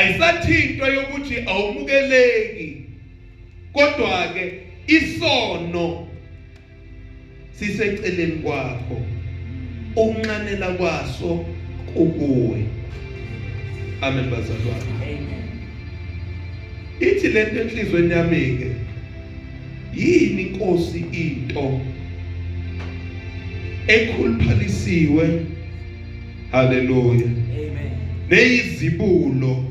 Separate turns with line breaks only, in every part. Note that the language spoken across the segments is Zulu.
ayisathinto yokuthi awumukeleki, kodwa ke isono siseceleni kwakho, ukunqanela kwaso kukuwe. Amen bazalwane.
Amen.
Ithi lento enhlizweni yami ke, yini inkosi into ekhuluphalisiwe, haleluya,
Amen.
neyizibulo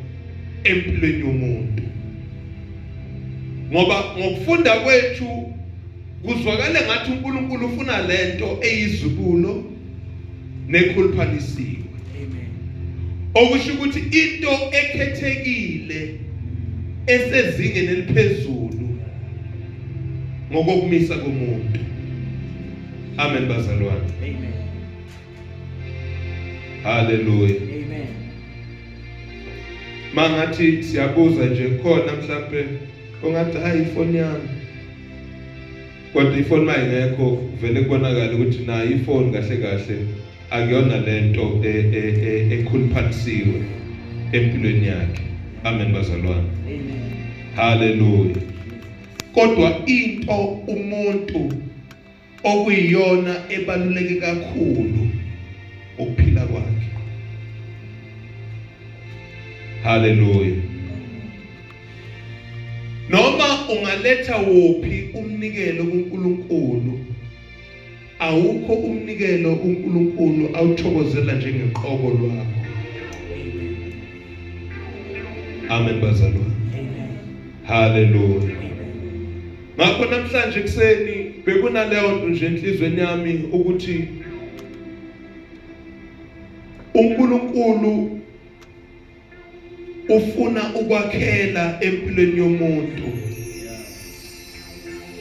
empilweni yomuntu. Ngoba ngokufunda kwethu kuzwakala ngathi uNkulunkulu ufuna lento eyizibulo nekhuluphalisiwe.
Amen.
Okusho ukuthi into ekhethekile esezingeni eliphezulu ngokokumisa komuntu. Amen bazalwane.
Amen.
Haleluya.
Amen.
Mangathi siyabuza nje khona mhlawumbe ongathi hayi ifoni yami, kodwa ifoni mayingekho vele kubonakala ukuthi nayo ifoni kahle kahle akuyona lento ekhuluphalisiwe empilweni yakhe. Amen bazalwane.
Amen.
Haleluya. Kodwa into umuntu okuyiyona ebaluleke kakhulu ukuphila kwakhe. Haleluya. Noma ungaletha wophi umnikelo kuNkulunkulu, awukho umnikelo uNkulunkulu awuthokozela njengeqobo lwakho. Amen bazalwane.
Amen.
Haleluya.
Amen.
Ngakho namhlanje kuseni bekunaleyo nto nje enhlizweni yami ukuthi uNkulunkulu ufuna ukwakhela empilweni yomuntu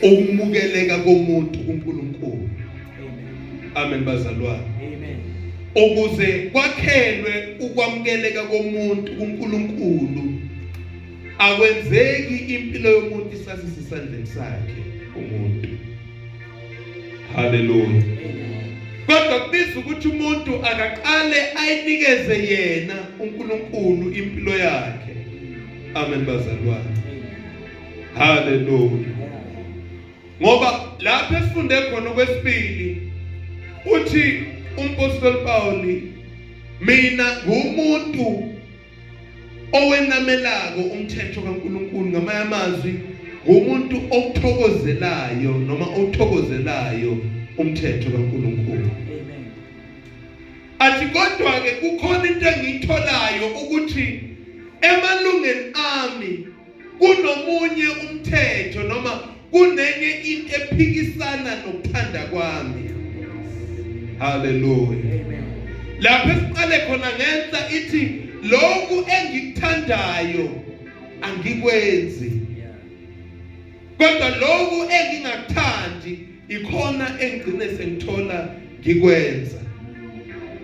ukumukeleka komuntu kuNkulunkulu. Amen bazalwane.
Amen.
Ukuze kwakhelwe ukwamukeleka komuntu kuNkulunkulu, akwenzeki impilo yomuntu isasise isandleni sakhe umuntu. Haleluya. Kodwa kubiza ukuthi umuntu akaqale ayinikeze yena uNkulunkulu impilo yakhe. Amen bazalwane. Haleluya. Ngoba lapho esifunde khona kwesibili uthi umpostoli Pauli, mina ngumuntu owenamelako umthetho kaNkulunkulu, ngamanye amazwi ngumuntu okuthokozelayo noma othokozelayo umthetho kaNkulunkulu.
Amen.
Athi kodwa ke kukhona into engiyitholayo ukuthi emalungeni ami kunomunye umthetho noma kunenye into ephikisana nokuthanda kwami. Haleluya.
Amen.
Lapho siqale khona ngenhla ithi lokhu engikuthandayo angikwenzi, kodwa lokhu engingakuthandi ikhona engigcine sengithola ngikwenza.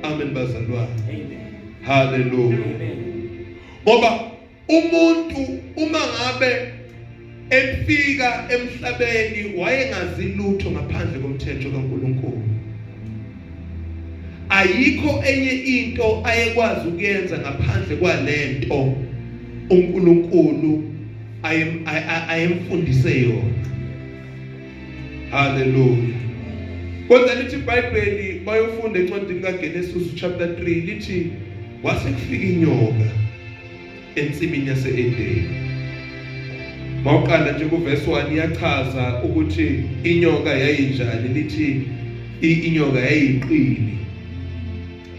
Amen bazalwane.
Amen.
Haleluya.
Amen.
Ngoba umuntu uma ngabe efika emhlabeni wayengazi lutho ngaphandle komthetho kaNkulunkulu, ayikho enye into ayekwazi ukuyenza ngaphandle kwalento uNkulunkulu ayemfundise yona. Haleluya. Kodwa lithi iBhayibheli bayofunda encwadini kaGenesis chapter 3 lithi wase kufika inyoka ensimini yase-Edeni. Mawuqala nje kuverse 1 iyachaza ukuthi inyoka yayinjani. Lithi inyoka yayiqili,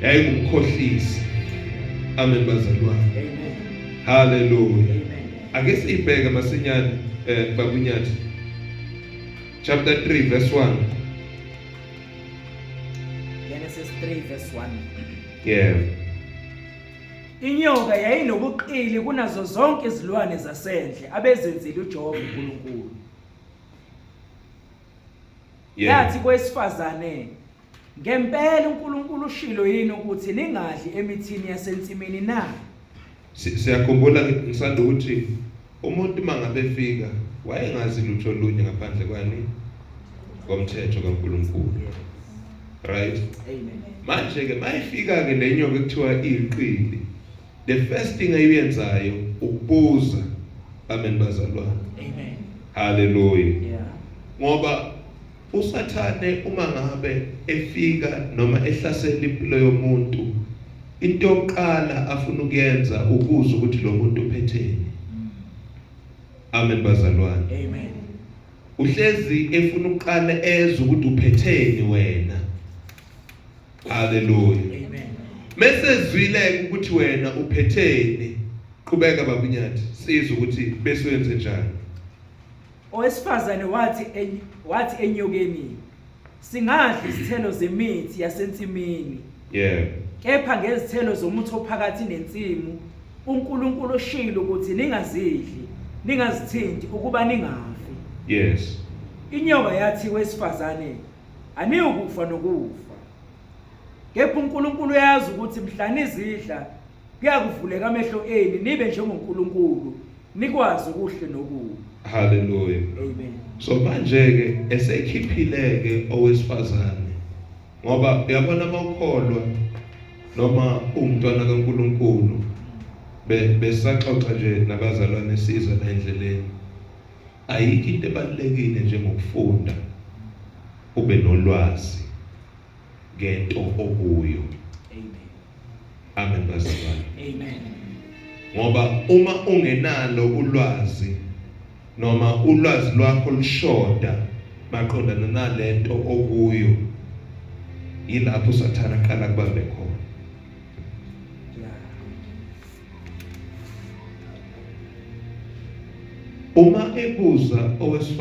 yayingumkhohlisi. Amen bazalwane.
Amen.
Haleluya.
Amen.
Ake sibheke masinyane babunyati chapter 3 verse 1.
Genesis 3 verse 1.
Yeah.
Inyoka yayinobuqili kunazo zonke izilwane zasendle abezenzile uJehova uNkulunkulu. Yathi kwesifazane, ngempela uNkulunkulu ushilo yini ukuthi ningadli emithini yasensimini na?
Siyakhumbula ngisanda ukuthi umuntu mangabe efika wayengazi lutho lunye ngaphandle kwani komthetho kaNkulunkulu. Right?
Amen.
Manje ke mayifika ke lenyoka ekuthiwa iqili, the first thing ayenzayo ukubuza. Amen bazalwane.
Amen.
Hallelujah.
Yeah.
Ngoba usathane uma ngabe efika noma ehlasela impilo yomuntu, into yokuqala afuna ukuyenza ukuza ukuthi lo muntu uphetheni. Amen bazalwane.
Amen.
Uhlezi efuna ukuqala ezwe ukuthi uphetheni wena. Hallelujah.
Amen.
Mase zwile ukuthi wena uphetheni, qhubeka babunyathi sizwe ukuthi bese wenze njani.
Owesifazane wathi enyokeni, singadli izithelo zemithi yasensimini.
Yeah.
Kepha ngezithelo zomuthi ophakathi nensimu, uNkulunkulu ushilo ukuthi ningazidli, ningazithinti ukuba ningafi.
Yes.
Inyoka yathi wesifazane, aniyukufa nokufa. Kepha uNkulunkulu uyazi ukuthi mhla nizidla kuyakuvuleka amehlo enu nibe njengoNkulunkulu, nikwazi okuhle nokubi.
Hallelujah.
Amen.
So manje ke esekhiphileke owesifazane. Ngoba uyabona mawukholwa noma umntwana kaNkulunkulu besaxoxa nje nabazalwane sizwe la endleleni. Ayikho into ebalekile njengokufunda ube nolwazi ngento okuyo.
Amen.
Amen bazalwane.
Amen.
Ngoba uma ungenalo ulwazi noma ulwazi lwakho lushoda maqondana nalento okuyo, yilapho usathana qala kubambe khona.
Yeah.
Uma ebuza owesifazane